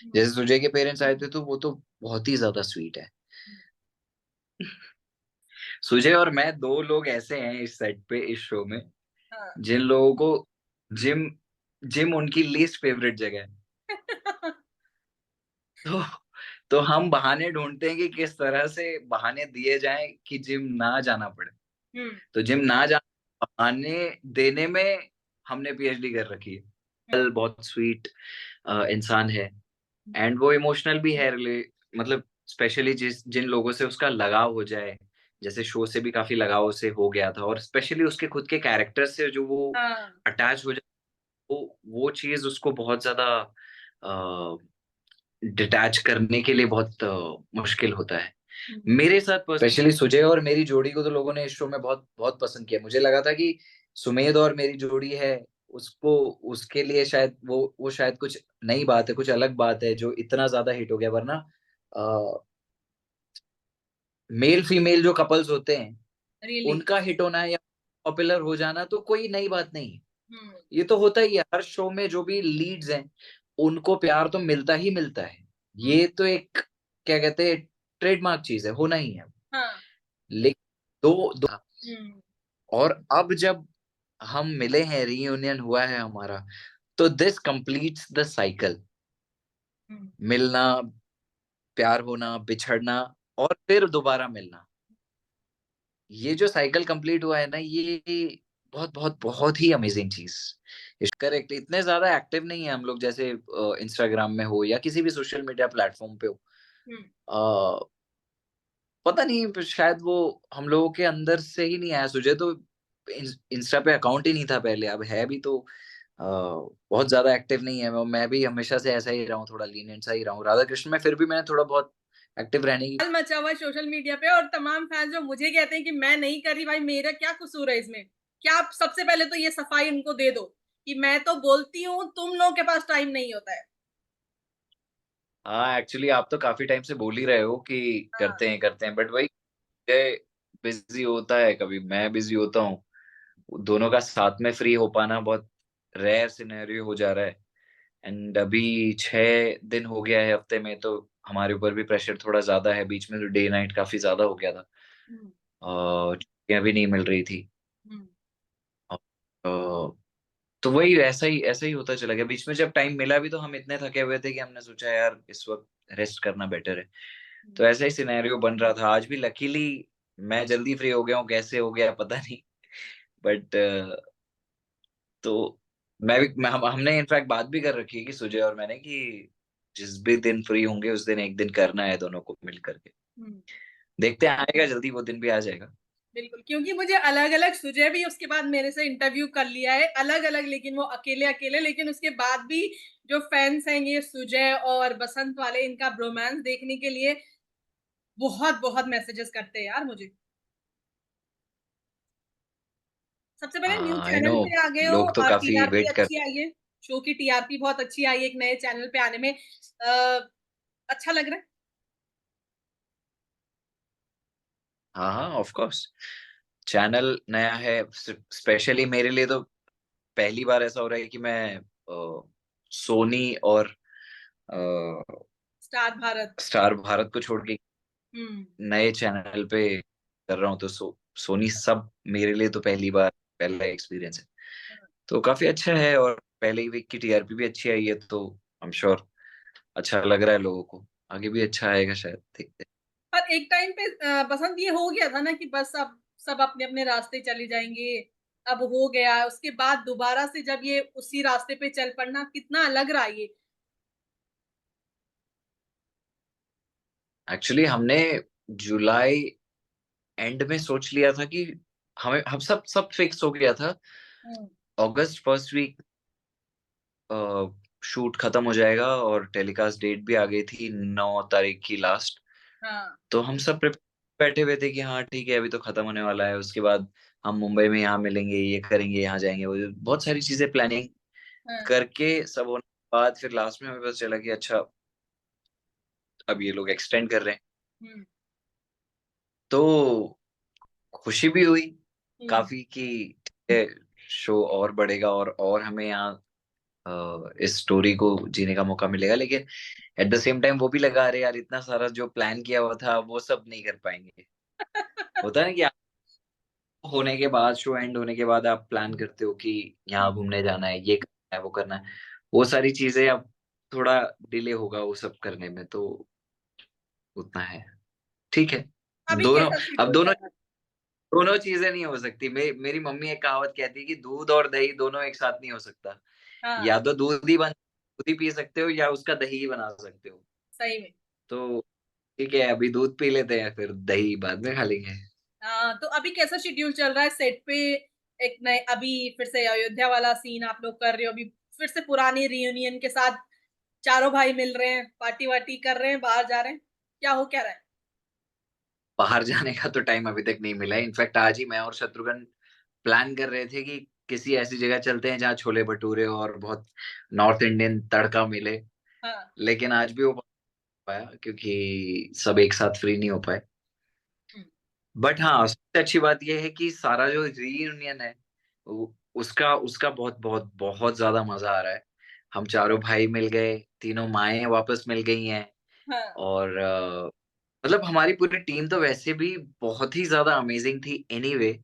जैसे सुजय के पेरेंट्स आए थे तो वो तो बहुत ही ज्यादा स्वीट है। सुजय और मैं दो लोग ऐसे हैं इस सेट पे, इस शो में, हाँ। जिन लोगों को जिम जिम उनकी लीस्ट फेवरेट जगह है। तो तो हम बहाने ढूंढते हैं कि किस तरह से बहाने दिए जाएं कि जिम ना जाना पड़े। हम्म। तो जिम ना जाना बहाने देने में हमने पीएचडी कर रखी है। कल बहुत स्वीट इंसान है, एंड वो इमोशनल भी है, मतलब स्पेशली जिन लोगों से उसका लगाव हो जाए, जैसे शो से भी काफी लगाव से हो गया था, और स्पेशली उसके खुद के कैरेक्टर से जो वो हाँ। अटैच हो जाए, वो चीज उसको बहुत ज्यादा डिटैच करने के लिए बहुत मुश्किल होता है। मेरे साथ स्पेशली सुजय और मेरी जोड़ी को तो लोगों ने इस शो में बहुत बहुत पसंद किया। मुझे लगा था कि सुमेध और मेरी जोड़ी है, उसको उसके लिए शायद वो शायद कुछ नई बात है, कुछ अलग बात है जो इतना ज्यादा हिट हो गया, वरना मेल फीमेल जो कपल्स होते हैं रियली। उनका हिट होना या पॉपुलर हो जाना तो कोई नई बात नहीं है। हम्म। ये तो होता ही है, हर शो में जो भी लीड्स हैं उनको प्यार तो मिलता ही मिलता है। ये तो एक, क्या कहते हैं, ट्रेडमार्क चीज है, होना ही है। हाँ। लेकिन दो हम्म। और अब जब हम मिले हैं, रीयूनियन हुआ है हमारा, तो दिस कंप्लीट्स द साइकिल। हम्म। मिलना, प्यार होना, बिछड़ना, और फिर दोबारा मिलना, ये जो साइकिल कंप्लीट हुआ है ना, ये बहुत बहुत बहुत ही अमेजिंग चीज। करेक्ट, इतने ज्यादा एक्टिव नहीं है हम लोग जैसे इंस्टाग्राम में हो या किसी भी सोशल मीडिया प्लेटफॉर्म पे हो। हम्म। पता नहीं, शायद वो हम लोगों के अंदर से ही नहीं आया। सुझे तो इंस्टा पे अकाउंट ही नहीं था पहले, अब है भी तो बहुत ज्यादा एक्टिव नहीं है। मैं भी हमेशा से ऐसा ही रहा हूँ, थोड़ा लीनियंट सा ही रहा हूँ राधा कृष्ण में, फिर भी मैंने थोड़ा बहुत एक्टिव रहने की। कल मचा हुआ है सोशल मीडिया पे, और तमाम फैंस जो मुझे कहते हैं कि मैं नहीं कर रही, भाई मेरा क्या कसूर है इसमें? क्या आप सबसे पहले तो ये सफाई उनको दे दो कि मैं तो बोलती हूँ, तुम लोगों के पास टाइम नहीं होता है। हाँ, एक्चुअली आप तो काफी टाइम से बोल ही रहे हो कि हाँ। करते हैं, बट वही बिजी होता है, कभी मैं बिजी होता हूँ। दोनों का साथ में फ्री हो पाना बहुत रेयर सिनेरियो हो जा रहा है। एंड अभी 6 दिन हो गया है हफ्ते में, तो हमारे ऊपर भी प्रेशर थोड़ा ज्यादा है। बीच में तो डे नाइट काफी ज्यादा हो गया था, हम्म। छुट्टियां भी नहीं मिल रही थी। हम्म। अ, तो वही ऐसा ही होता चला गया। बीच में जब टाइम मिला भी तो हम इतने थके हुए थे कि हमने सोचा यार इस वक्त रेस्ट करना बेटर है। तो ऐसा ही सिनेरियो बन रहा था। आज भी लकीली मैं जल्दी फ्री हो गया हूँ, कैसे हो गया पता नहीं, बट तो हमने इनफैक्ट बात भी कर रखी है कि सुजय और मैंने कि जिस भी दिन फ्री होंगे उस दिन एक दिन करना है दोनों को मिल करके। हम्म। देखते हैं, आएगा जल्दी वो दिन भी आ जाएगा। बिल्कुल, क्योंकि मुझे अलग अलग सुजय भी उसके बाद मेरे से इंटरव्यू कर लिया है, अलग अलग, लेकिन वो अकेले अकेले, लेकिन उसके बाद भी जो फैंस हैं ये सुजय और बसंत वाले, इनका ब्रोमांस देखने के लिए बहुत बहुत मैसेजेस करते हैं यार मुझे। सबसे पहले न्यू हाँ, आई नो, चैनल पे आ गए हो लोग तो और काफी टीआरपी वेट कर। अच्छी आई है। शो की टीआरपी बहुत अच्छी आई है एक नए चैनल पे आने में। अच्छा लग रहा है। हाँ हाँ, ऑफ कोर्स, चैनल नया है। स्पेशली मेरे लिए तो पहली बार ऐसा हो रहा है कि मैं सोनी और स्टार भारत। स्टार भारत को छोड़ के हम्म। नए चैनल पे कर रहा हूँ। तो सोनी सब मेरे लिए तो पहली बार, पहला एक्सपीरियंस है। तो काफी अच्छा है, और पहले ही वीक की टीआरपी भी अच्छी आई है, तो आई एम श्योर अच्छा लग रहा है लोगों को। आगे भी अच्छा आएगा शायद, देखते पर एक टाइम पे बसंत ये हो गया था ना कि बस अब सब अपने अपने रास्ते चले जाएंगे। अब हो गया, उसके बाद दोबारा से जब ये उसी रास्ते पे चल पड़ना कितना लग रहा है ये। हैं। एक्चुअली हमने जुलाई एंड में सोच लिया था कि हम सब फिक्स हो गया था। हम्म। अगस्त फर्स्ट वीक शूट खत्म हो जाएगा, और टेलीकास्ट डेट भी आ गई थी 9 तारीख की लास्ट। हाँ। तो हम सब बैठे हुए थे कि हाँ ठीक है, अभी तो खत्म होने वाला है, उसके बाद हम मुंबई में यहाँ मिलेंगे, ये करेंगे, यहाँ जाएंगे, वो बहुत सारी चीजें प्लानिंग हाँ। करके सब होने के बाद फिर लास्ट में हमें पता चला कि अच्छा, अब ये लोग एक्सटेंड कर रहे हैं। हम्म। तो खुशी भी हुई हम्म। काफी कि ठीक है, शो और बढ़ेगा, और हमें यहाँ इस स्टोरी को जीने का मौका मिलेगा, लेकिन एट द सेम टाइम वो भी लगा, अरे यार इतना सारा जो प्लान किया हुआ था वो सब नहीं कर पाएंगे। होता है ना कि आप होने के बाद, शो एंड होने के बाद आप प्लान करते हो कि यहाँ घूमने जाना है, ये करना है, वो करना है, वो सारी चीजें अब थोड़ा डिले होगा वो सब करने में, तो उतना है। ठीक है। अभी दोनों, कैसा अब शेड्यूल दोनों चल रहा है? दोनों चीजें नहीं हो सकती। मेरी मम्मी एक कहावत कहती है कि दूध और दही दोनों एक साथ नहीं हो सकता। हाँ, या तो दूध ही पी सकते हो या उसका दही ही बना सकते हो। सही में। तो ठीक है, अभी दूध पी लेते हैं, फिर दही बाद में खा लेंगे। हाँ, तो अभी कैसा शेड्यूल चल रहा है सेट पे? एक नए अभी फिर से अयोध्या वाला सीन आप लोग कर रहे हो, अभी फिर से पुरानी रियूनियन के साथ चारों भाई मिल रहे हैं, पार्टी वार्टी कर रहे हैं, बाहर जा रहे हैं, क्या हो क्या रहा है? बाहर जाने का तो टाइम अभी तक नहीं मिला है। इनफैक्ट आज ही मैं और शत्रुघ्न प्लान कर रहे थे कि किसी ऐसी जगह चलते हैं जहाँ छोले भटूरे और बहुत नॉर्थ इंडियन तड़का मिले, हाँ। लेकिन आज भी वो पाया क्योंकि सब एक साथ फ्री नहीं हो पाए। हम्म। बट हाँ, सबसे अच्छी बात यह है कि सारा जो रीयूनियन है उसका उसका बहुत बहुत बहुत ज्यादा मजा आ रहा है। हम चारों भाई मिल गए, तीनों माएं वापस मिल गई हैं। हाँ। और मतलब हमारी पूरी टीम तो वैसे भी बहुत ही ज्यादा अमेजिंग थी एनीवे।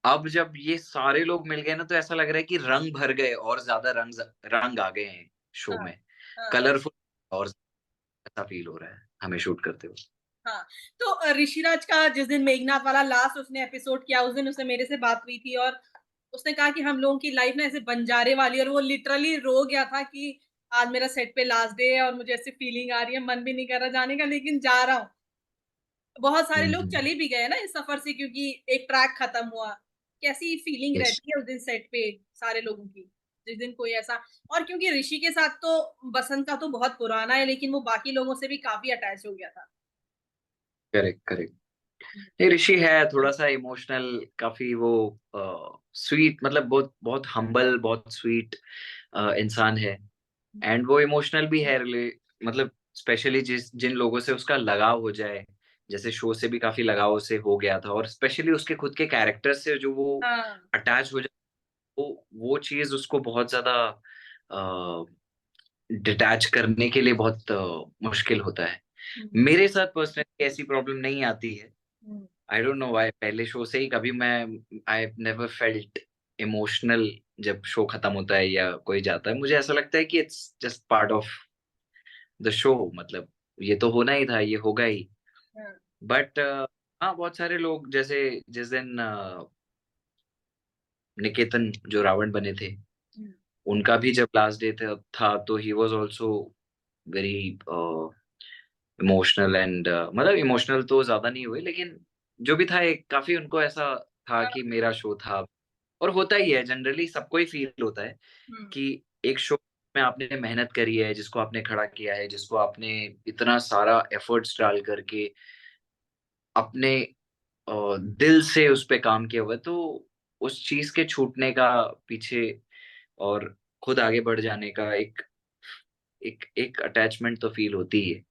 अब जब ये सारे लोग मिल गए ना, तो ऐसा लग रहा है कि रंग भर गए और ज्यादा रंग रंग आ गए हैं शो हाँ। में। हाँ। कलरफुल और ऐसा फील हो रहा है हमें शूट करते हुए। हाँ। तो ऋषिराज का जिस दिन मेघनाथ वाला लास्ट उसने एपिसोड किया, उस दिन उससे मेरे से बात हुई थी और उसने कहा कि हम लोगों की लाइफ ना ऐसे बंजारे वाली, और वो लिटरली रो गया था कि आज मेरा सेट पे लास्ट डे है और मुझे ऐसी फीलिंग आ रही है, मन भी नहीं कर रहा जाने का, लेकिन जा रहा हूँ। बहुत सारे लोग हम्म। चले भी गए ना इस सफर से, क्योंकि एक ट्रैक खत्म हुआ। कैसी फीलिंग यस। रहती है उस दिन सेट पे सारे लोगों की, जिस दिन कोई ऐसा। और क्योंकि ऋषि के साथ तो बसंत का तो बहुत पुराना है, लेकिन वो बाकी लोगों से भी काफी अटैच हो गया था। Correct correct. नहीं, ऋषि है थोड़ा सा इमोशनल, काफी वो स्वीट, मतलब बहुत बहुत हम्बल, बहुत स्वीट इंसान है। एंड वो इमोशनल भी है, मतलब स्पेशली जिन लोगों से उसका लगाव हो जाए, जैसे शो से भी काफी लगाव से हो गया था, और स्पेशली उसके खुद के कैरेक्टर से जो वो हाँ। अटैच हो जाए, वो चीज उसको बहुत ज्यादा डिटैच करने के लिए बहुत मुश्किल होता है। हम्म। मेरे साथ पर्सनली ऐसी प्रॉब्लम नहीं आती है। हम्म। आई डोंट नो व्हाई, पहले शो से ही कभी मैं आई नेवर फेल्ट इमोशनल। जब शो खत्म होता है या कोई जाता है, मुझे ऐसा लगता है कि it's just part of the show, मतलब ये तो होना ही था, ये होगा ही। हाँ। बट हाँ, बहुत सारे लोग, जैसे जिस दिन निकेतन जो रावण बने थे, हम्म। उनका भी जब लास्ट डे था तो he was also very emotional. And मतलब इमोशनल तो ज्यादा नहीं हुए, लेकिन जो भी था एक काफी उनको ऐसा था हाँ। कि मेरा शो था। और होता ही है, जनरली सबको ही फील होता है हम्म। कि एक शो में आपने मेहनत करी है, जिसको आपने खड़ा किया है, जिसको आपने इतना सारा एफर्ट्स डाल करके अपने दिल से उस पे काम किया हुआ है, तो उस चीज के छूटने का पीछे और खुद आगे बढ़ जाने का एक एक एक अटैचमेंट तो फील होती ही है।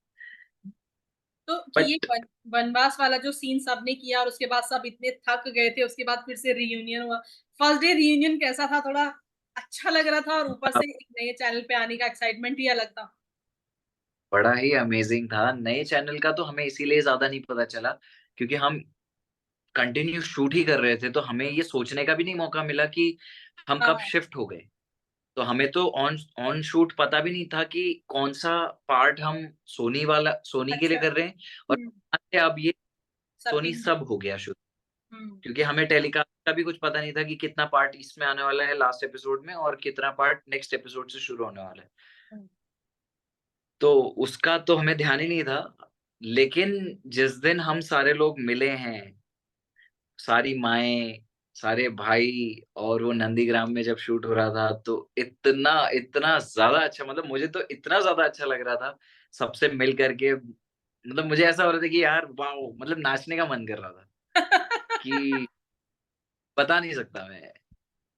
तो ये बट वनवास वाला जो सीन सबने किया और उसके बाद सब इतने थक गए थे, उसके बाद फिर से रियूनियन हुआ। फर्स्ट डे रियूनियन कैसा था? थोड़ा अच्छा लग रहा था और ऊपर से एक नए चैनल पे आने का एक्साइटमेंट ही अलग था। बड़ा ही अमेजिंग था। नए चैनल का तो हमें इसीलिए ज्यादा नहीं पता चला क्योंकि हम कंटिन्यू शूट ही कर रहे थे, तो हमें ये सोचने का भी नहीं मौका मिला कि हम कब हाँ। शिफ्ट हो गए। तो हमें तो ऑन ऑन शूट पता भी नहीं था कि कौन सा पार्ट हम सोनी के लिए अच्छा। कर रहे हैं, और हम्म। अब ये सबके सोनी लिए। सब हो गया शुरू। हम्म। क्योंकि हमें टेलीकास्ट का भी कुछ पता नहीं था कि कितना पार्ट इसमें आने वाला है लास्ट एपिसोड में, और कितना पार्ट नेक्स्ट एपिसोड से शुरू होने वाला है। हम्म। तो उसका तो हमें ध्यान ही नहीं था। लेकिन जिस दिन हम सारे लोग मिले हैं, सारी माएं, सारे भाई, और वो नंदीग्राम में जब शूट हो रहा था, तो इतना इतना ज्यादा अच्छा, मतलब मुझे तो इतना ज्यादा अच्छा लग रहा था सबसे मिल करके। मतलब मुझे ऐसा हो रहा था कि यार वाह, मतलब नाचने का मन कर रहा था कि बता नहीं सकता मैं।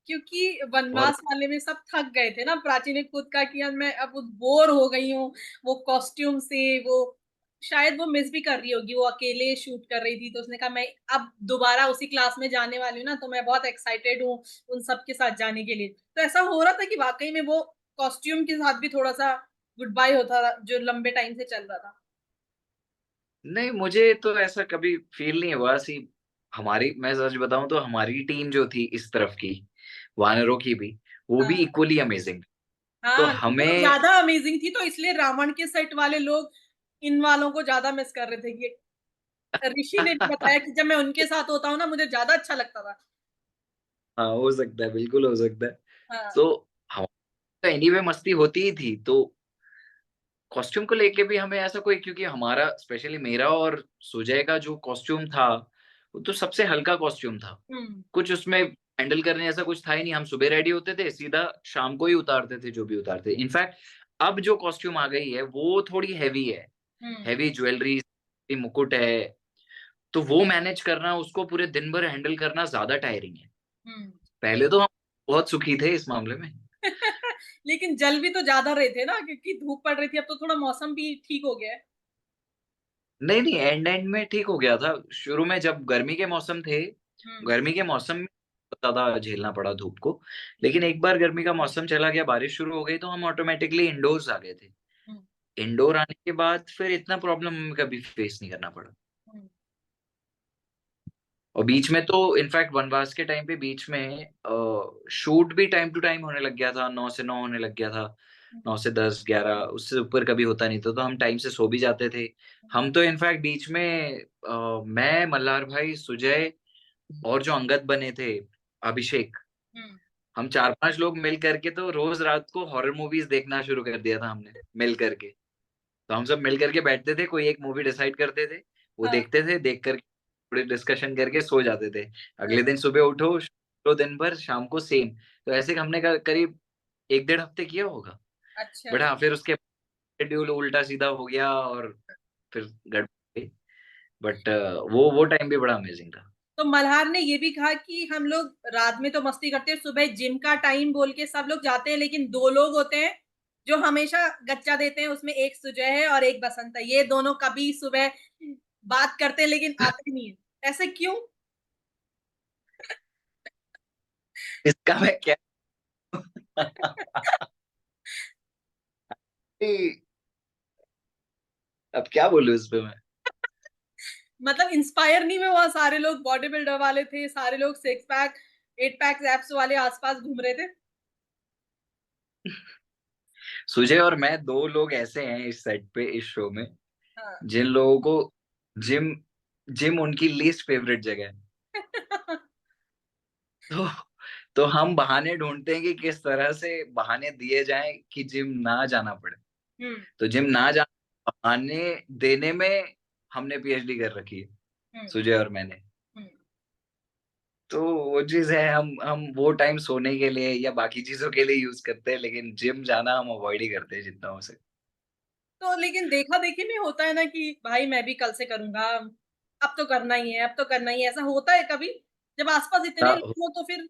क्योंकि बहुत वनवास वाले में सब थक गए थे ना, प्राची ने खुद कहा कि यार मैं अब बोर हो गई हूँ, वो कॉस्ट्यूम से वो शायद वो मिस भी कर रही होगी, वो अकेले शूट कर रही थी, तो उसने कहा मैं अब दोबारा उसी क्लास में जाने वाली हूँ ना, तो मैं बहुत एक्साइटेड हूँ उन सब के साथ जाने के लिए। तो ऐसा हो रहा था कि वाकई में वो कॉस्ट्यूम के साथ भी थोड़ा सा गुड बाय होता था जो लंबे टाइम से चल रहा था? नहीं, मुझे तो ऐसा कभी फील नहीं हुआ। सी हमारी, मैं सच बताऊं तो हमारी टीम जो थी इस तरफ की, वानरों की भी, वो भी हाँ इक्वली अमेजिंग। तो हाँ, वो हमें, ज्यादा अमेजिंग थी तो इसलिए रावण के सेट वाले लोग इन वालों को ज्यादा मिस कर रहे थे। ये ऋषि ने भी बताया कि जब मैं उनके साथ होता हूँ ना मुझे ज्यादा अच्छा लगता था। हाँ हो सकता है, बिल्कुल हो सकता है। हाँ। तो हम तो एनीवे मस्ती होती ही थी। तो कॉस्ट्यूम को लेके भी हमें ऐसा कोई, क्योंकि हमारा स्पेशली मेरा और सुजय का जो कॉस्ट्यूम था वो तो सबसे हल्का कॉस्ट्यूम था। हम्म। कुछ उसमें हैंडल करने ऐसा कुछ था ही नहीं। हम सुबह रेडी होते थे, सीधा शाम को ही उतारते थे जो भी उतारते। इनफैक्ट अब जो कॉस्ट्यूम आ गई है वो थोड़ी हैवी है, हम्म। हैवी ज्वेलरी, मुकुट है। तो वो मैनेज करना, उसको पूरे दिन भर हैंडल करना ज्यादा टायरिंग है। हम्म। पहले तो हम बहुत सुखी थे इस मामले में। लेकिन जल भी तो ज्यादा रहे थे ना क्योंकि धूप पड़ रही थी। अब तो थोड़ा मौसम भी ठीक हो गया है। नहीं नहीं, एंड एंड में ठीक हो गया था। शुरू में जब गर्मी के मौसम थे, हम्म। गर्मी के मौसम में ज्यादा झेलना पड़ा धूप को। लेकिन एक बार गर्मी का मौसम चला गया, बारिश शुरू हो गई, तो हम ऑटोमेटिकली इंडोर्स आ गए थे। हम्म। इंडोर आने के बाद फिर इतना प्रॉब्लम हमें कभी फेस नहीं करना पड़ा। हम्म। और बीच में तो इनफैक्ट वनवास के टाइम पे बीच में शूट भी टाइम टू टाइम होने लग गया था, 9 से 9 होने लग गया था। 9 से 10, 11, उससे ऊपर कभी होता नहीं था, तो हम टाइम से सो भी जाते थे। हम तो इनफैक्ट बीच में मैं, मल्हार भाई, सुजय और जो अंगद बने थे, अभिषेक, हम्म। हम 4-5 लोग मिल करके तो रोज रात को हॉरर मूवीज देखना शुरू कर दिया था हमने, मिल करके। तो हम सब मिल करके बैठते थे, कोई एक मूवी डिसाइड करते थे, वो हाँ। देखते थे, देख कर थोड़ी डिस्कशन करके सो जाते थे। हाँ। अगले दिन सुबह उठो, तो दिन भर शाम को सेम। तो ऐसे हमने करीब 1-1.5 हफ्ते किया होगा। अच्छा। बट हाँ, फिर उसके शेड्यूल उल्टा सीधा हो गया और फिर गड़बड़। बट वो टाइम भी बड़ा अमेजिंग था। तो मल्हार ने ये भी कहा कि हम लोग रात में तो मस्ती करते हैं, सुबह जिम का टाइम बोल के सब लोग जाते हैं, लेकिन दो लोग होते हैं जो हमेशा गच्चा देते हैं। उसमें एक सुजय है और एक बसंत है। ये दोनों कभी सुबह बात करते हैं लेकिन आते नहीं है। ऐसे क्यों? इसका मैं क्या अब क्या बोलूं इस पे मैं। मतलब इंस्पायर नहीं हुए? वहां सारे लोग बॉडी बिल्डर वाले थे, सारे लोग सिक्स पैक 8 पैक एप्स वाले आसपास घूम रहे थे। सुजय और मैं 2 लोग ऐसे हैं इस सेट पे, इस शो में, हाँ। जिन लोगों को जिम जिम उनकी लीस्ट फेवरेट जगह है। तो तो हम बहाने ढूंढते हैं कि किस तरह से बहाने दिए जाएं कि जिम ना जाना पड़े। हम्म। तो जिम ना जाना बहाने देने में हमने पीएचडी कर रखी है, हम्म। सुजय और मैंने। हम्म। तो वो चीज है, हम वो टाइम सोने के लिए या बाकी चीजों के लिए यूज करते हैं, लेकिन जिम जाना हम अवॉइड ही करते हैं जितना हो सके। तो लेकिन देखा देखी में होता है ना कि भाई मैं भी कल से करूंगा, अब तो करना ही है, अब तो करना ही है। ऐसा होता है कभी जब आसपास इतने होता लोग हो तो फिर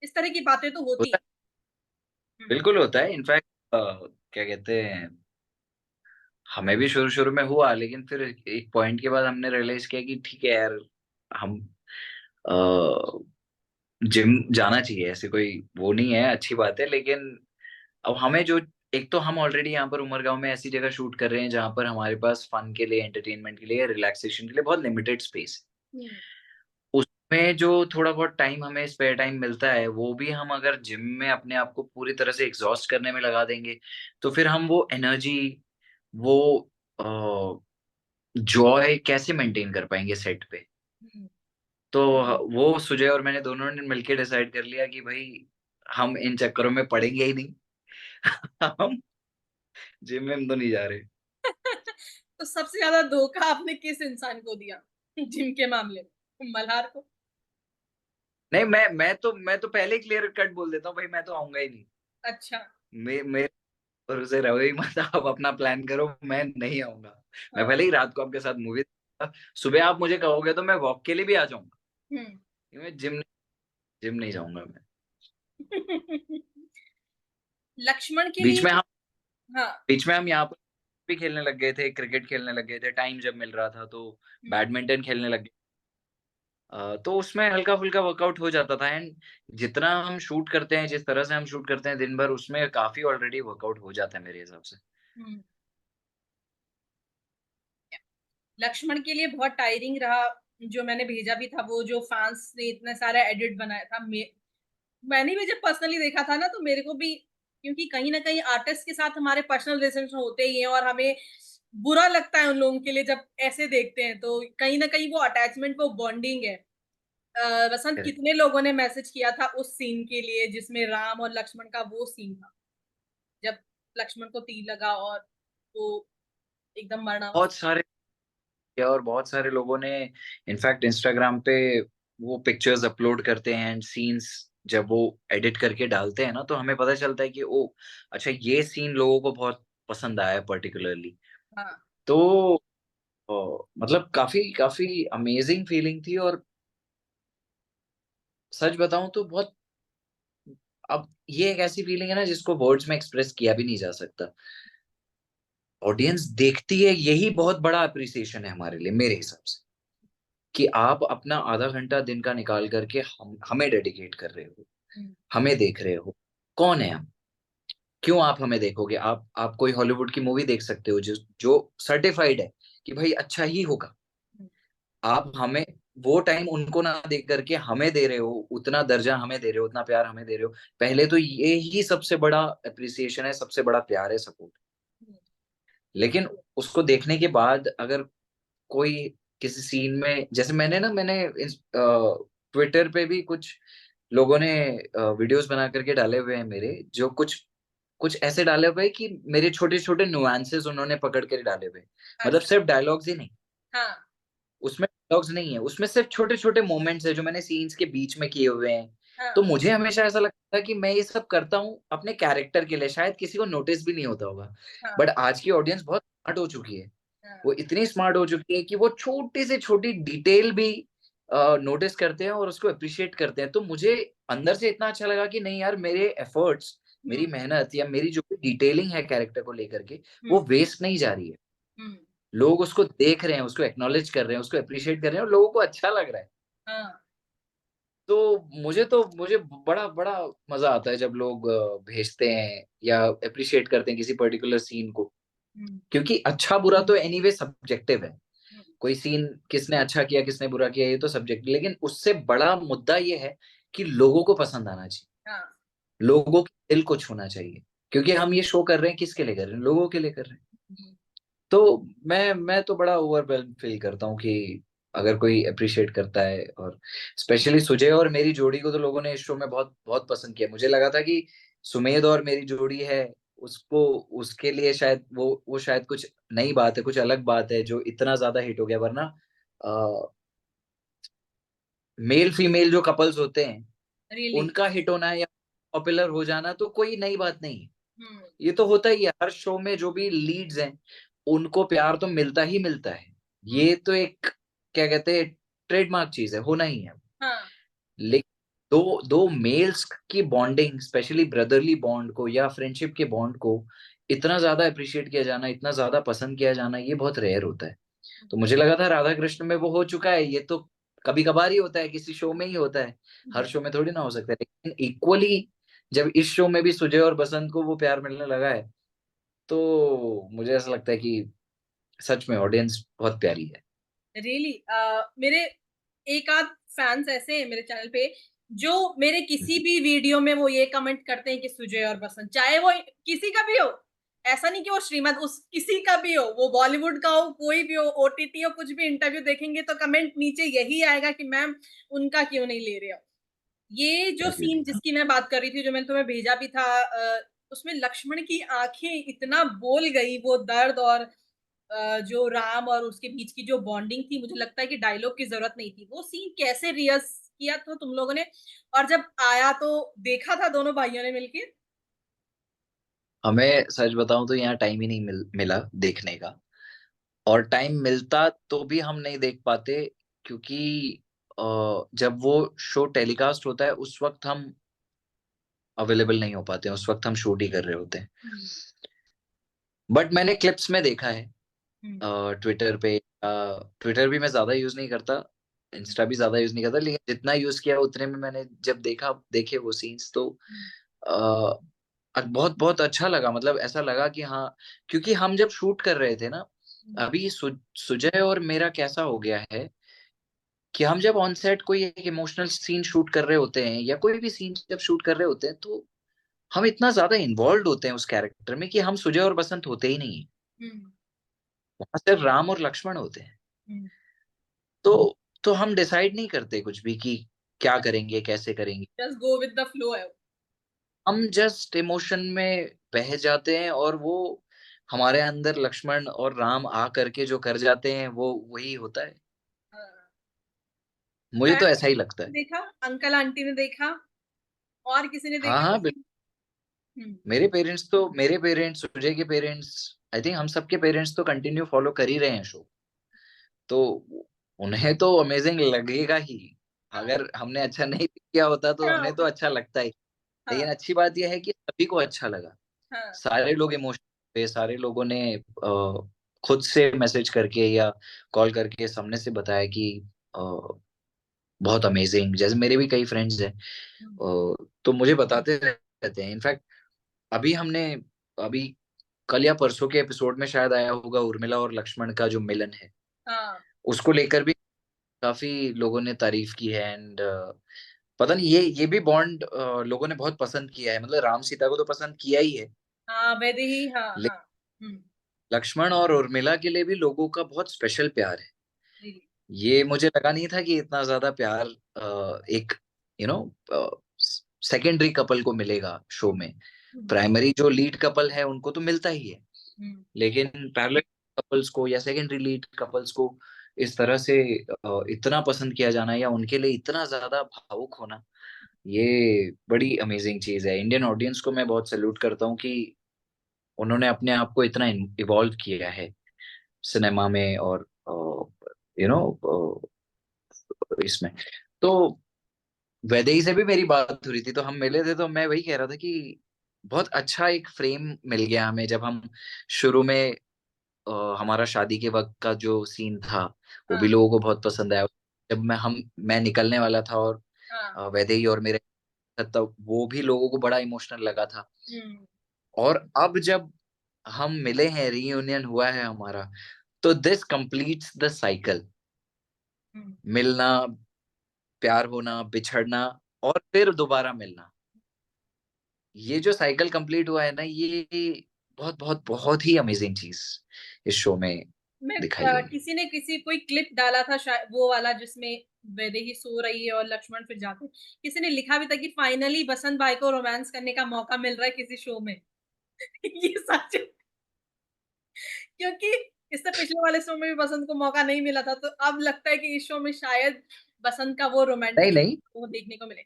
इस तरह की बातें तो होती होता हैं। है, हम्म। बिल्कुल होता है। इनफैक्ट क्या कहते हैं, हमें भी शुरू शुरू में हुआ, लेकिन फिर एक पॉइंट के बाद हमने रियलाइज किया कि ठीक है यार, हम जिम जाना चाहिए, ऐसे कोई वो नहीं है, अच्छी बात है। लेकिन अब हमें जो, एक तो हम ऑलरेडी यहाँ पर उमरगांव में ऐसी जगह शूट कर रहे हैं जहां पर हमारे पास फन के लिए, एंटरटेनमेंट के लिए, रिलैक्सेशन के लिए बहुत लिमिटेड स्पेस। हम्म। उसमें जो थोड़ा बहुत टाइम हमें स्पेयर टाइम मिलता है, वो भी हम अगर जिम में अपने आप को पूरी तरह से एग्जॉस्ट करने में लगा देंगे, तो फिर हम वो एनर्जी, वो जॉय कैसे मेंटेन कर पाएंगे सेट पे। हम्म। तो वो सुजय और मैंने दोनों ने मिलकर डिसाइड कर लिया कि भाई हम इन चक्करों में पड़ेंगे ही नहीं। हम जिम में तो नहीं जा रहे। तो सबसे ज्यादा धोखा आपने किस इंसान को दिया जिम के मामले में? मल्हार को? नहीं, मैं तो पहले ही क्लियर कट बोल देता हूँ भाई, मैं तो आऊंगा ही नहीं। अच्छा। मेरे भरोसे रहो ही मत, आप अपना प्लान करो, मैं नहीं आऊंगा। मैं हाँ। भले ही रात को आपके साथ मूवी, सुबह आप मुझे कहोगे तो मैं वॉक के लिए भी आ जाऊंगा। हम्म। मैं जिम नहीं जाऊंगा मैं। लक्ष्मण के बीच में लिए। हम हाँ। बीच में हम यहाँ पर भी खेलने लग गए थे, क्रिकेट खेलने लग गए थे, टाइम जब मिल रहा था तो हम्म। बैडमिंटन खेलने लग गए। तो उसमें हल्का-फुल्का वर्कआउट हो जाता था एंड जितना हम शूट करते हैं, जिस तरह से हम शूट करते हैं दिन भर, उसमें काफ़ी ऑलरेडी वर्कआउट हो जाता है मेरे हिसाब से। हुँ। लक्ष्मण के लिए बहुत टायरिंग रहा, जो मैंने भेजा भी था, वो जो फैन्स ने इतना सारा एडिट बनाया था। मैंने भी जब पर्सनली देखा था ना, तो मेरे को भी, क्योंकि कहीं न कहीं आर्टिस्ट के साथ हमारे पर्सनल रिलेशंस होते ही हैं और हमें बुरा लगता है उन लोगों के लिए जब ऐसे देखते हैं, तो कहीं न कहीं वो अटैचमेंट, वो बॉन्डिंग है। वसंत, करेक्ट। कितने लोगों ने मैसेज किया था उस सीन के लिए जिसमें राम और लक्ष्मण का वो सीन था, जब लक्ष्मण को तीर लगा और वो एकदम बहुत मरणावस्त्र। सारे किया और बहुत सारे लोगों ने इनफैक्ट इंस्टाग्राम पे वो पिक्चर्स अपलोड करते हैं एंड सीन्स जब वो एडिट करके डालते हैं ना, तो हमें पता चलता है कि ओह! अच्छा ये सीन लोगों को बहुत पसंद आया है पर्टिकुलरली। हाँ। तो अ, मतलब काफ़ी काफ़ी अमेज़िंग फीलिंग थी और सच बताऊँ तो बहुत अब ये एक ऐसी फीलिंग है ना जिसको वर्ड्स में एक्सप्रेस किया भी नहीं जा सकता। ऑडियंस देखती है यही बहुत बड़ा एप्रिसिएशन है हमारे लिए मेरे हिसाब से, कि आप अपना आधा घंटा दिन का निकाल कर के हमें डेडिकेट कर रहे हो, हुँ, हमें देख रहे हो। कौन है हम? क्यों आप हमें देखोगे? आप कोई हॉलीवुड की मूवी देख सकते हो जो जो सर्टिफाइड है कि भाई अच्छा ही होगा। हुँ, आप हमें वो टाइम उनको ना दे करके हमें दे रहे हो, उतना दर्जा हमें दे रहे हो, उतना प्यार हमें दे रहे हो। पहले तो ये ही सबसे बड़ा एप्रिसिएशन है, सबसे बड़ा प्यार है, सपोर्ट। हुँ, लेकिन उसको देखने के बाद अगर कोई किसी सीन में जैसे मैंने ट्विटर पे भी कुछ लोगों ने वीडियोज़ बना करके डाले हुए हैं मेरे, जो कुछ कुछ ऐसे डाले हुए हैं कि मेरे छोटे-छोटे नुआंसेस उन्होंने पकड़ के डाले हुए हैं। मतलब अच्छा, सिर्फ डायलॉग्स ही नहीं, हाँ, उसमें डायलॉग्स नहीं है, उसमें सिर्फ छोटे-छोटे मोमेंट्स हैं जो मैंने सीन्स के बीच में किए हुए हैं। हाँ, तो मुझे हमेशा ऐसा लगता है कि मैं ये सब करता हूँ अपने कैरेक्टर के लिए, शायद किसी को नोटिस भी नहीं होता होगा। हाँ, बट आज की ऑडियंस बहुत स्मार्ट हो चुकी है। हाँ, वो इतनी स्मार्ट हो चुकी है कि वो छोटी से छोटी डिटेल भी नोटिस करते हैं और उसको एप्रिशिएट करते हैं। तो मुझे अंदर से इतना अच्छा लगा कि नहीं यार मेरे एफर्ट्स, हुँ, मेरी मेहनत या मेरी जो भी डिटेलिंग है कैरेक्टर को लेकर के, हुँ, वो वेस्ट नहीं जा रही है। हुँ, लोग उसको देख रहे हैं, उसको एक्नॉलेज कर रहे हैं, उसको एप्रिशिएट कर रहे हैं और लोगों को अच्छा लग रहा है। हाँ, तो मुझे बड़ा बड़ा मज़ा आता है जब लोग भेजते हैं या एप्रिशिएट करते हैं किसी पर्टिकुलर सीन को। हुँ, क्योंकि अच्छा-बुरा तो एनीवे सब्जेक्टिव है। हुँ, कोई सीन किसने अच्छा किया, किसने बुरा किया, ये तो सब्जेक्ट लेकिन उससे बड़ा मुद्दा ये है कि लोगों को पसंद आना चाहिए। हाँ, लोगों के दिल को छूना चाहिए। क्योंकि हम ये शो कर रहे हैं किसके लिए कर रहे हैं? लोगों के लिए कर रहे हैं। हुँ, तो मैं तो बड़ा ओवरवेल्म्ड फ़ील करता हूँ कि अगर कोई एप्रिशिएट करता है और स्पेशली सुजय और मेरी जोड़ी को तो लोगों ने इस शो में बहुत बहुत पसंद किया। मुझे लगा था कि सुमेध और मेरी जोड़ी है, उसको उसके लिए शायद वो शायद कुछ नई बात है, कुछ अलग बात है जो इतना ज़्यादा हिट हो गया वरना अ, मेल फीमेल जो कपल्स होते हैं, रियली, उनका हिट होना या पॉपुलर हो जाना तो कोई नई बात नहीं है। हुँ, ये तो होता ही है, हर शो में जो भी लीड्स हैं, उनको प्यार तो मिलता ही मिलता है। हुँ, ये तो एक क्या कहते हैं ट्रेडमार्क चीज़ है, होना ही है। हाँ, लेकिन 2 मेल्स की बॉन्डिंग स्पेशली ब्रदरली बॉन्ड को या फ्रेंडशिप के बॉन्ड को इतना ज़्यादा एप्रिशिएट किया जाना, इतना ज़्यादा पसंद किया जाना, ये बहुत रेयर होता है। तो मुझे लगा था राधा कृष्ण में वो हो चुका है, ये तो कभी-कभार ही होता है, किसी शो में ही होता है। हर हुँ, शो में थोड़ी ना हो सकता है। लेकिन इक्वली जब इस शो में भी सुजय और बसंत को वो प्यार मिलने लगा है, तो मुझे ऐसा लगता है कि सच में ऑडियंस बहुत प्यारी है। रियली, मेरे एक आध फैन्स ऐसे हैं मेरे चैनल पे, जो मेरे हुँ, किसी हुँ। भी वीडियो में वो ये कमेंट करते हैं कि सुजय और बसंत, चाहे वो किसी का भी हो, ऐसा नहीं कि वो श्रीमत, उस किसी का भी हो, वो बॉलीवुड का हो, कोई भी हो, ओटीटी हो, कुछ भी इंटरव्यू देखेंगे तो कमेंट नीचे यही आएगा कि मैम उनका क्यों नहीं ले रहे हो। ये जो सीन एग्ज़ैक्टली हाँ। जिसकी मैं बात कर रही थी, जो मैंने तुम्हें भेजा भी था, उसमें लक्ष्मण की आँखें इतना बोल गई, वो दर्द और जो राम और उसके बीच की जो बॉन्डिंग थी, मुझे लगता है कि डायलॉग की ज़रूरत नहीं थी। वो सीन कैसे रिहर्स किया तो तुम लोगों ने, और जब आया तो देखा था दोनों भाइयों ने मिलके? हमें सच बताऊँ तो यहाँ टाइम ही नहीं मिला देखने का और टाइम मिलता तो भी हम नहीं देख पाते क्योंकि जब वो शो टेलीकास्ट होता है उस वक़्त हम अवेलेबल नहीं हो पाते हैं, उस वक़्त हम शूट ही कर रहे होते हैं। हुँ, बट मैंने क्लिप्स में देखा है हुँ, ट्विटर पे ट्विटर भी मैं ज़्यादा यूज़ नहीं करता। इंस्टा भी ज्यादा यूज नहीं करता, लेकिन जितना यूज किया उतने में मैंने जब देखे वो सीन्स, तो बहुत बहुत अच्छा लगा। मतलब ऐसा लगा कि हाँ, क्योंकि हम जब शूट कर रहे थे ना, अभी सुजय और मेरा कैसा हो गया है कि हम जब ऑन सेट कोई एक इमोशनल सीन शूट कर रहे होते हैं या कोई भी सीन जब शूट कर रहे होते हैं, तो हम इतना ज्यादा इन्वॉल्व होते हैं उस कैरेक्टर में कि हम सुजय और बसंत होते ही नहीं है। हम्म। वहां सिर्फ राम और लक्ष्मण होते हैं। तो तो हम डिसाइड नहीं करते कुछ भी कि क्या करेंगे, कैसे करेंगे। Just go with the flow है। हम जस्ट इमोशन में बह जाते हैं, और वो हमारे अंदर लक्ष्मण और राम आ करके जो कर जाते हैं वो वही होता है। हाँ। मुझे तो ऐसा ही लगता है। देखा, अंकल आंटी ने देखा, और किसी ने हाँ देखा हाँ, वैसे? हम्म। मेरे पेरेंट्स, सुजय के पेरेंट्स, आई थिंक हम सबके पेरेंट्स तो कंटिन्यू फॉलो कर ही रहे हैं शो। तो उन्हें तो अमेजिंग लगेगा ही। हाँ अगर हमने अच्छा नहीं किया होता तो हाँ उन्हें तो अच्छा लगता ही। हाँ लेकिन अच्छी बात यह है कि सभी को अच्छा लगा। हाँ। सारे लोग इमोशनल पे, सारे लोगों ने खुद से मैसेज करके या कॉल करके सामने से बताया कि बहुत अमेजिंग। जैसे मेरे भी कई फ्रेंड्स हैं, हम्म। तो मुझे बताते रहते हैं। इनफैक्ट अभी हमने, अभी कल या परसों के एपिसोड में शायद आया होगा, उर्मिला और लक्ष्मण का जो मिलन है, हाँ उसको लेकर भी काफी लोगों ने तारीफ की है। एंड पता नहीं, ये भी बॉन्ड लोगों ने बहुत पसंद किया है। मतलब राम सीता को तो पसंद किया ही है, हाँ, वैदे ही, हाँ हाँ। लेकिन हम्म। लक्ष्मण और उर्मिला के लिए भी लोगों का बहुत स्पेशल प्यार है। जी। ये मुझे लगा नहीं था कि इतना ज्यादा प्यार एक यू नो सेकेंडरी कपल को मिलेगा शो में। हम्म। प्राइमरी जो लीड कपल है उनको तो मिलता ही है, हम्म। लेकिन पैरेलल कपल्स को या सेकेंडरी लीड कपल्स को इस तरह से इतना पसंद किया जाना या उनके लिए इतना ज्यादा भावुक होना, ये बड़ी अमेजिंग चीज है। इंडियन ऑडियंस को मैं बहुत सैल्यूट करता हूँ कि उन्होंने अपने आप को इतना इवॉल्व किया है सिनेमा में और यू नो इसमें। तो वैदेही से भी मेरी बात हो रही थी, तो हम मिले थे, तो मैं वही कह रहा था कि बहुत अच्छा एक फ्रेम मिल गया हमें। जब हम शुरू में हमारा शादी के वक्त का जो सीन था, वो भी हाँ लोगों को बहुत पसंद आया। जब मैं निकलने वाला था और हाँ। वैदेही और मेरे, तब वो भी लोगों को बड़ा इमोशनल लगा था। हम्म। और अब जब हम मिले हैं, रीयूनियन हुआ है हमारा, तो दिस कंप्लीट्स द साइकिल। हम्म। मिलना, प्यार होना, बिछड़ना, और फिर दोबारा मिलना, ये जो साइकिल कंप्लीट हुआ है ना, ये बहुत बहुत बहुत ही अमेजिंग चीज इस शो में मैं दिखाई गई है। किसी ने किसी कोई क्लिप डाला था शायद, वो वाला जिसमें वैदेही सो रही है और लक्ष्मण फिर जाते हैं। किसी ने लिखा भी था कि फाइनली बसंत भाई को रोमांस करने का मौका मिल रहा है किसी शो में। ये सच है, क्योंकि इससे पिछले वाले शो में भी बसंत को मौका नहीं मिला था, तो अब लगता है कि इस शो में शायद बसंत का वो नहीं रोमांटिक नहीं, वो देखने को मिले।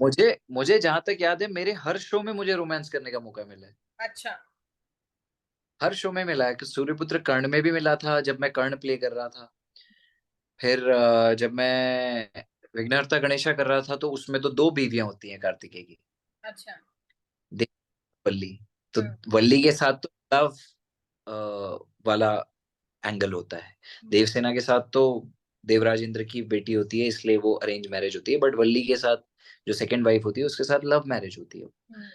मुझे मुझे जहां तक याद है, मेरे हर शो में मुझे रोमांस करने का मौका मिला है। अच्छा। हर शो में मिला है कि सूर्यपुत्र कर्ण में भी मिला था, जब मैं कर्ण प्ले कर रहा था। फिर जब मैं विघ्नहर्ता गणेशा कर रहा था, तो उसमें तो दो बीवियां होती हैं कार्तिकेय की, अच्छा। देव, वल्ली। तो हाँ। वल्ली के साथ तो लव वाला एंगल होता है। हम्म। देवसेना के साथ तो देवराज इंद्र की बेटी होती है, इसलिए वो अरेंज मैरिज होती है। बट वल्ली के साथ, जो सेकंड वाइफ होती है, उसके साथ लव मैरिज होती है। हम्म।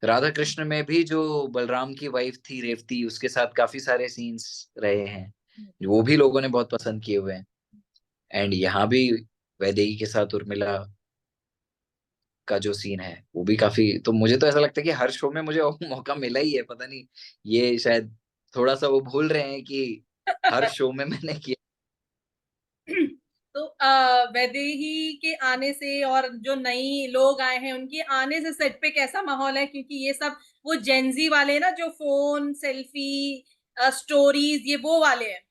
राधा कृष्ण में भी जो बलराम की वाइफ थी रेवती, उसके साथ काफी सारे सीन्स रहे हैं, हम्म। वो भी लोगों ने बहुत पसंद किए हुए हैं। एंड यहाँ भी वैदेही के साथ उर्मिला का जो सीन है, वो भी काफी। तो मुझे तो ऐसा लगता है कि हर शो में मुझे मौका मिला ही है। पता नहीं, ये शायद थोड़ा सा वो भूल रहे हैं कि हर शो में मैंने किया। तो वैदेही के आने से और जो नई लोग आए हैं उनके आने से सेट पे कैसा माहौल है? क्योंकि ये सब वो जेंजी वाले ना, जो फोन सेल्फी स्टोरीज ये वो वाले हैं।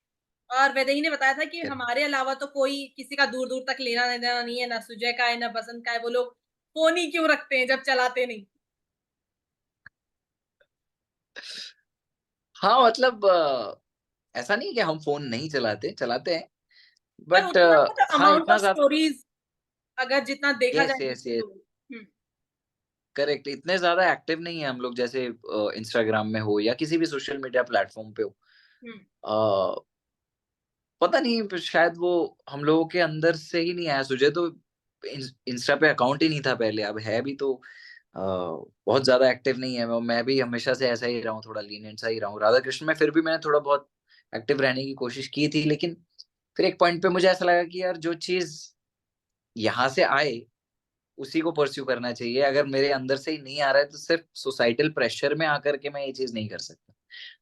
और वैदेही ने बताया था कि हमारे अलावा तो कोई किसी का दूर दूर तक लेना देना नहीं है, ना सुजय का है ना बसंत का है। वो लोग फोन ही क्यों रखते हैं जब चलाते नहीं? हाँ, मतलब ऐसा नहीं है कि हम फोन नहीं चलाते, चलाते हैं। पर बट उतना मतलब हाँ, अमाउंट इतना ऑफ ज्यादा। स्टोरीज अगर जितना देखा यस जाए यस दूसरे यस, लोग। हम्म। करेक्ट। इतने ज्यादा एक्टिव नहीं है हम लोग, जैसे इंस्टाग्राम में हो या किसी भी सोशल मीडिया प्लेटफॉर्म पे हो। हम्म। अ, पता नहीं, शायद वो हम लोगों के अंदर से ही नहीं आया। सुजय तो इंस्टा पे अकाउंट ही नहीं था पहले, अब है भी तो बहुत ज्यादा एक्टिव नहीं है। मैं भी हमेशा से ऐसा ही रहा हूँ, थोड़ा लीनियंट सा ही रहा हूँ। राधा कृष्ण में फिर भी मैंने थोड़ा बहुत एक्टिव रहने की कोशिश की थी, लेकिन फिर एक पॉइंट पे मुझे ऐसा लगा कि यार जो चीज यहाँ से आए उसी को परस्यू करना चाहिए। अगर मेरे अंदर से ही नहीं आ रहा है तो सिर्फ सोसाइटल प्रेशर में आकर के मैं ये चीज नहीं कर सकता।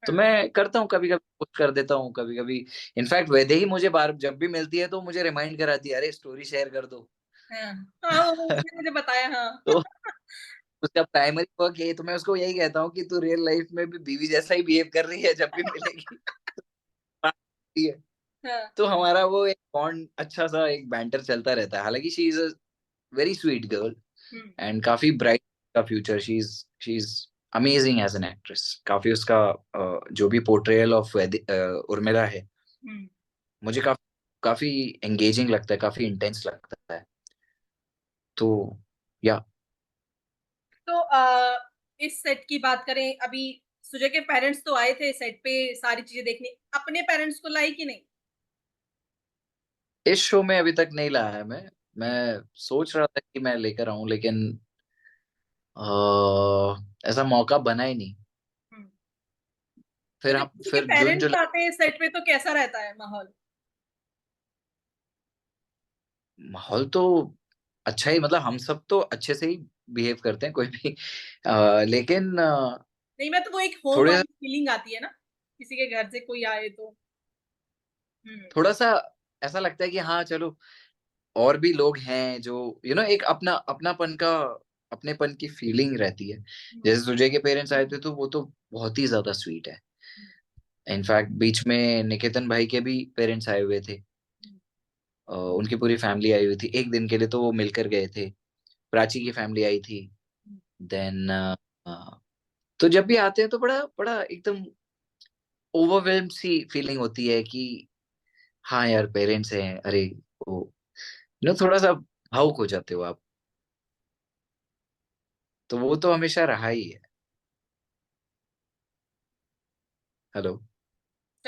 तो हाँ, मैं करता हूँ, कभी कभी पोस्ट कर देता हूँ, कभी कभी। इनफैक्ट वैदे ही मुझे बार जब भी मिलती है तो मुझे रिमाइंड कराती है, अरे स्टोरी शेयर कर दो। हाँ, हाँ, वो उसने मुझे बताया, हाँ। तो उसका प्राइमरी वर्क यही, तो मैं उसको यही कहता हूँ कि तू रियल लाइफ में भी बीवी जैसा ही बिहेव कर रही है, जब भी मिलेगी बात होती है। हाँ, तो हमारा वो एक बॉन्ड अच्छा सा एक बैंटर चलता रहता है। हालांकि she is a very sweet girl हुँ, एंड काफी ब्राइट का future. She is amazing as an actress. काफी उसका जो भी पोर्ट्रेयल ऑफ उर्मिला है, हुँ। मुझे काफी काफी एंगेजिंग लगता है, काफी इंटेंस लगता है। तो या तो इस सेट की बात करें, अभी सुजय के पेरेंट्स तो आए थे सेट पे सारी चीज़ें देखने, अपने पेरेंट्स को लाई कि नहीं? इस शो में अभी तक नहीं लाया है। मैं हुँ, सोच रहा था कि मैं लेकर आऊं, लेकिन ऐसा मौका बना ही नहीं। हुँ। तो फिर जब हम किसी के फिर जून पेरेंट्स जुलाई। आते हैं सेट पे तो कैसा रहता है माहौल? माहौल तो अच्छा ही, मतलब हम सब तो अच्छे से ही बिहेव करते हैं, कोई भी लेकिन नहीं, मैं तो वो एक होम थोड़े वाली फीलिंग आती है ना, किसी के घर से कोई आए तो। हुँ, थोड़ा सा ऐसा लगता है कि हाँ चलो, और भी लोग हैं जो एक अपनापन का, अपनेपन की फीलिंग रहती है। हुँ, जैसे सुजय के पेरेंट्स आए थे तो वो तो बहुत ही ज्यादा स्वीट है। हुँ, इनफैक्ट बीच में निकेतन भाई के भी पेरेंट्स आए हुए थे। हुँ, उनकी पूरी फैमिली आई हुई थी एक दिन के लिए, तो वो मिलकर गए थे। प्राची की फैमिली आई थी। हुँ। देन तो जब भी आते हैं तो बड़ा बड़ा एकदम ओवरवेल्म सी फीलिंग होती है कि हाँ यार पेरेंट्स हैं, अरे वो थोड़ा सा भावुक हो जाते हो आप। तो वो तो हमेशा रहा ही है। हेलो।